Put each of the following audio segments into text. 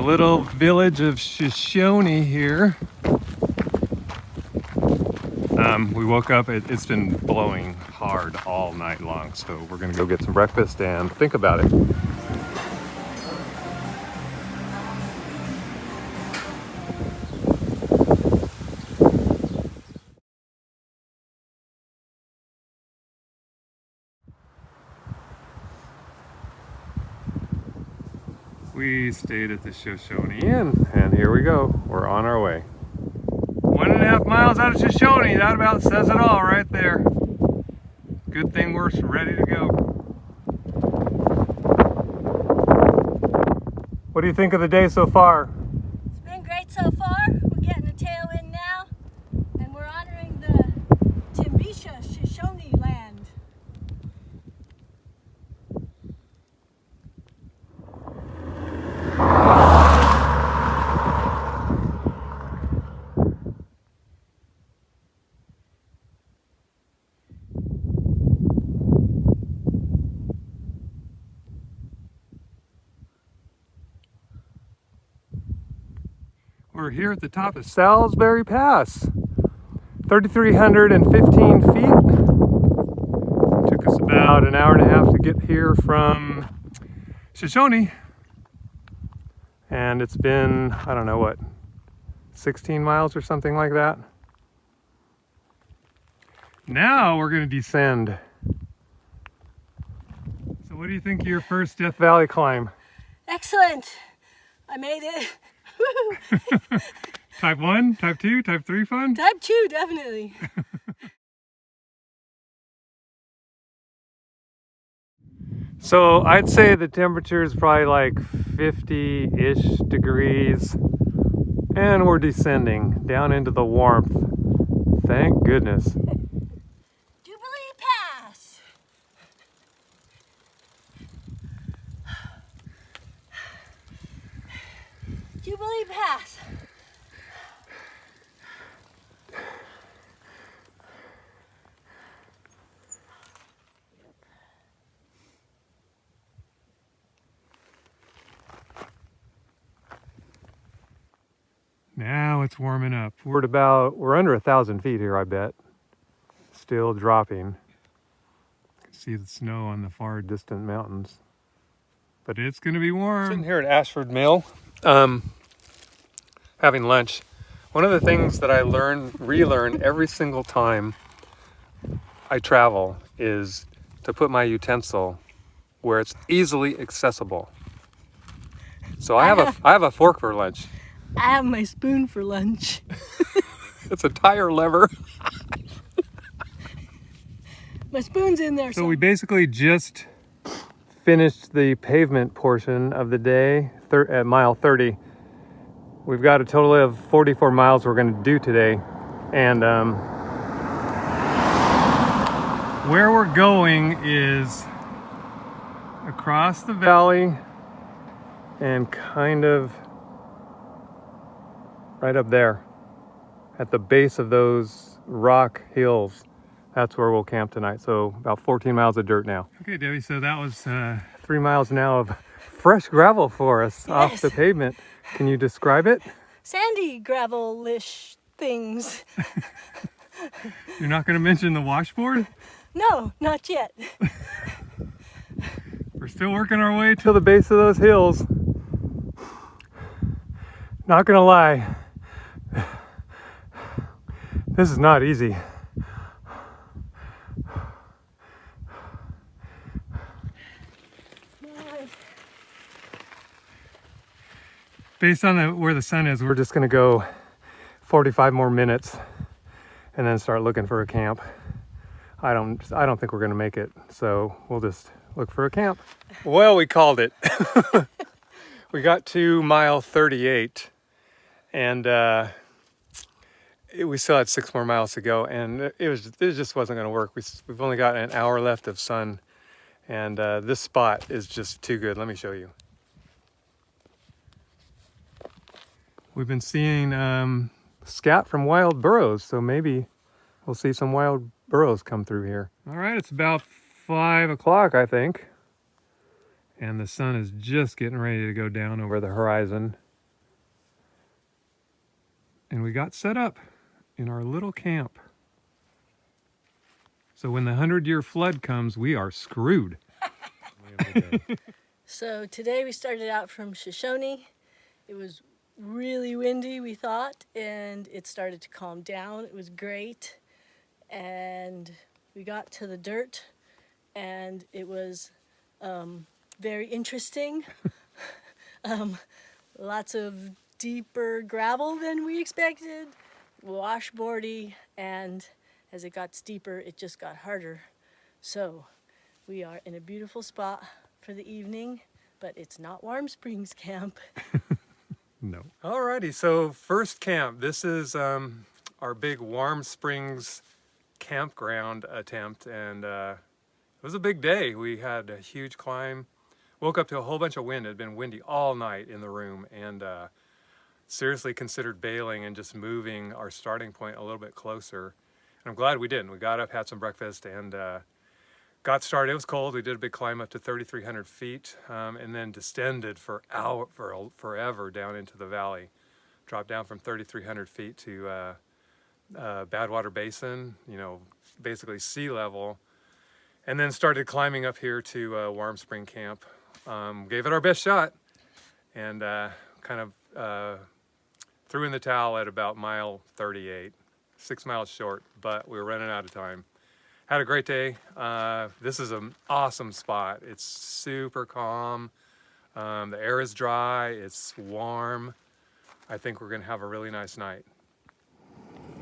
little village of Shoshone here. We woke up, it's been blowing hard all night long, so we're gonna go get some breakfast and think about it. We stayed at the Shoshone Inn, and here we go. We're on our way. 1.5 miles out of Shoshone. That about says it all right there. Good thing we're ready to go. What do you think of the day so far? It's been great so far. We're getting a tailwind now, and we're honoring the Timbisha Shoshone land. We're here at the top of Salisbury Pass, 3,315 feet. Took us about an hour and a half to get here from Shoshone. And it's been, I don't know what, 16 miles or something like that. Now we're gonna descend. So what do you think of your first Death Valley climb? Excellent. I made it. Type 1, Type 2, Type 3 fun? Type 2, definitely. So I'd say the temperature is probably like 50-ish degrees, and we're descending down into the warmth. Thank goodness. Jubilee Pass. Jubilee Pass. Now it's warming up. We're under 1,000 feet here, I bet. Still dropping. You can see the snow on the far distant mountains. But it's gonna be warm. Sitting here at Ashford Mill, having lunch. One of the things that I relearn every single time I travel is to put my utensil where it's easily accessible. So I have a fork for lunch. I have my spoon for lunch. It's a tire lever. My spoon's in there. So we basically just finished the pavement portion of the day at mile 30. We've got a total of 44 miles we're going to do today. And where we're going is across the valley and kind of right up there at the base of those rock hills. That's where we'll camp tonight. So about 14 miles of dirt now. Okay, Debbie, so that was 3 miles now of fresh gravel for us. Yes. Off the pavement. Can you describe it? Sandy gravel-ish things. You're not going to mention the washboard? No, not yet. We're still working our way to the base of those hills. Not going to lie. This is not easy. Based on where the sun is, we're just going to go 45 more minutes and then start looking for a camp. I don't think we're going to make it, so we'll just look for a camp. Well, we called it. We got to mile 38, and we still had 6 more miles to go, and it just wasn't going to work. We've only got an hour left of sun, and this spot is just too good. Let me show you. We've been seeing scat from wild burros, so maybe we'll see some wild burros come through here. All right, it's about 5 o'clock, I think, and the sun is just getting ready to go down over the horizon. And we got set up in our little camp. So when the 100-year flood comes, we are screwed. So today we started out from Shoshone. It was really windy, we thought, and it started to calm down. It was great. And we got to the dirt, and it was very interesting. Lots of deeper gravel than we expected, washboardy, and as it got steeper, it just got harder. So we are in a beautiful spot for the evening, but it's not Warm Springs Camp. No. Alrighty, so first camp. This is our big Warm Springs campground attempt, and it was a big day. We had a huge climb. Woke up to a whole bunch of wind. It had been windy all night in the room, and seriously considered bailing and just moving our starting point a little bit closer. And I'm glad we didn't. We got up, had some breakfast, and got started. It was cold. We did a big climb up to 3,300 feet, and then descended for forever down into the valley. Dropped down from 3,300 feet to Badwater Basin, you know, basically sea level, and then started climbing up here to Warm Spring Camp. Gave it our best shot, and kind of threw in the towel at about mile 38, 6 miles short, but we were running out of time. Had a great day. This is an awesome spot. It's super calm. The air is dry. It's warm. I think we're gonna have a really nice night.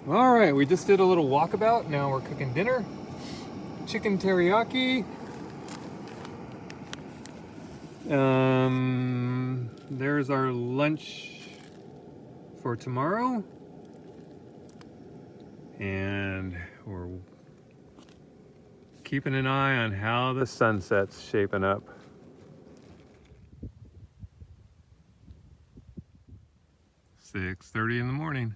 All right, we just did a little walkabout. Now we're cooking dinner. Chicken teriyaki. There's our lunch for tomorrow. And we're keeping an eye on how the sunset's shaping up. "6:30 in the morning.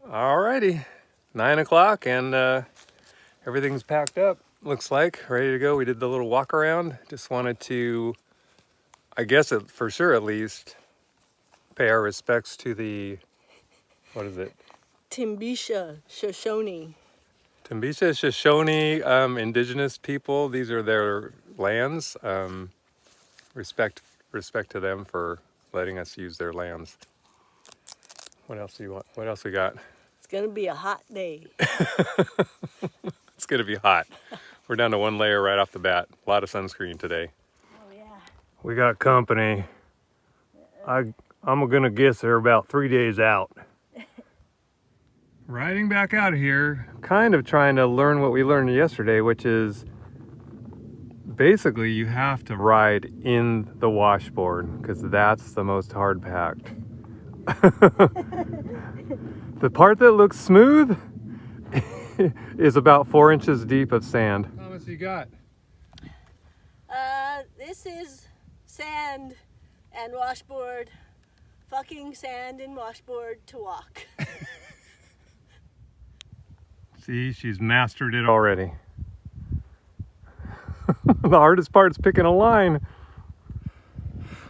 Alrighty, 9 o'clock, and everything's packed up, looks like, ready to go. We did the little walk around. Just wanted to, I guess for sure at least, pay our respects to the, what is it? Timbisha Shoshone. Timbisha Shoshone indigenous people. These are their lands. Respect to them for letting us use their lands. What else do you want? What else we got? It's gonna be a hot day. It's gonna be hot. We're down to one layer right off the bat. A lot of sunscreen today. Oh yeah. We got company. I'm gonna guess they're about 3 days out. Riding back out of here, kind of trying to learn what we learned yesterday, which is basically you have to ride in the washboard because that's the most hard packed. The part that looks smooth is about 4 inches deep of sand. How much you got? This is sand and washboard. Fucking sand and washboard to walk. See, she's mastered it already. The hardest part's picking a line.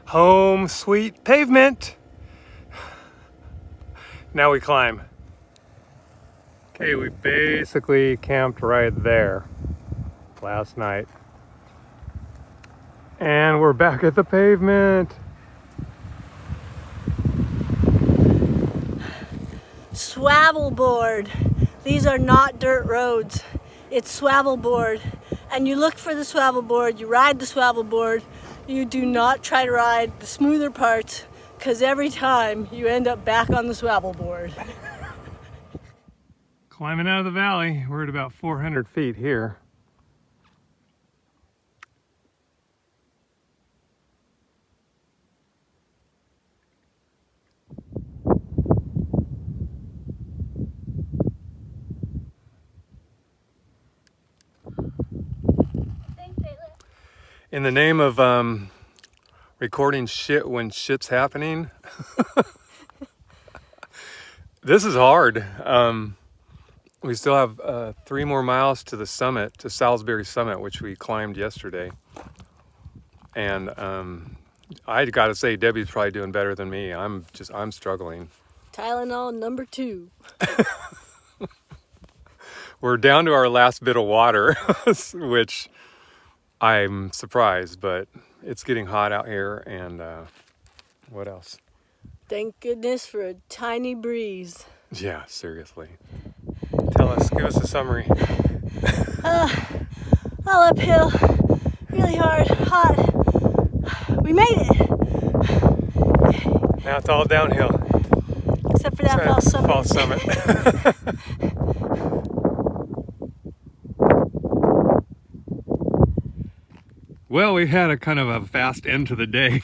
Home sweet pavement. Now we climb. Okay, we basically camped right there last night. And we're back at the pavement. Swavel board. These are not dirt roads. It's swavel board. And you look for the swavel board, you ride the swavel board. You do not try to ride the smoother parts, because every time you end up back on the swavel board. Climbing out of the valley. We're at about 400 feet here. In the name of recording shit when shit's happening, This is hard. We still have 3 more miles to the summit, to Salisbury Summit, which we climbed yesterday. And I got to say, Debbie's probably doing better than me. I'm struggling. Tylenol number 2. We're down to our last bit of water, which I'm surprised, but it's getting hot out here. And what else? Thank goodness for a tiny breeze. Yeah, seriously. Give us a summary. All uphill, really hard, hot. We made it, Now it's all downhill. except for that false summit. False summit. Well, we had a kind of a fast end to the day.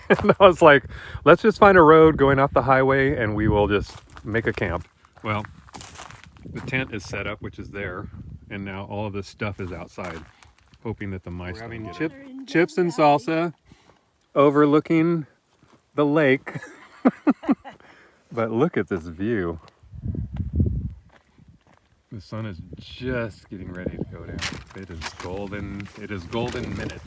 And I was like, let's just find a road going off the highway and we will just make a camp. Well, the tent is set up, which is there, and now all of this stuff is outside, hoping that the mice don't get it. Chips and salsa overlooking the lake. But look at this view. The sun is just getting ready to go down. It is golden. It is golden minute.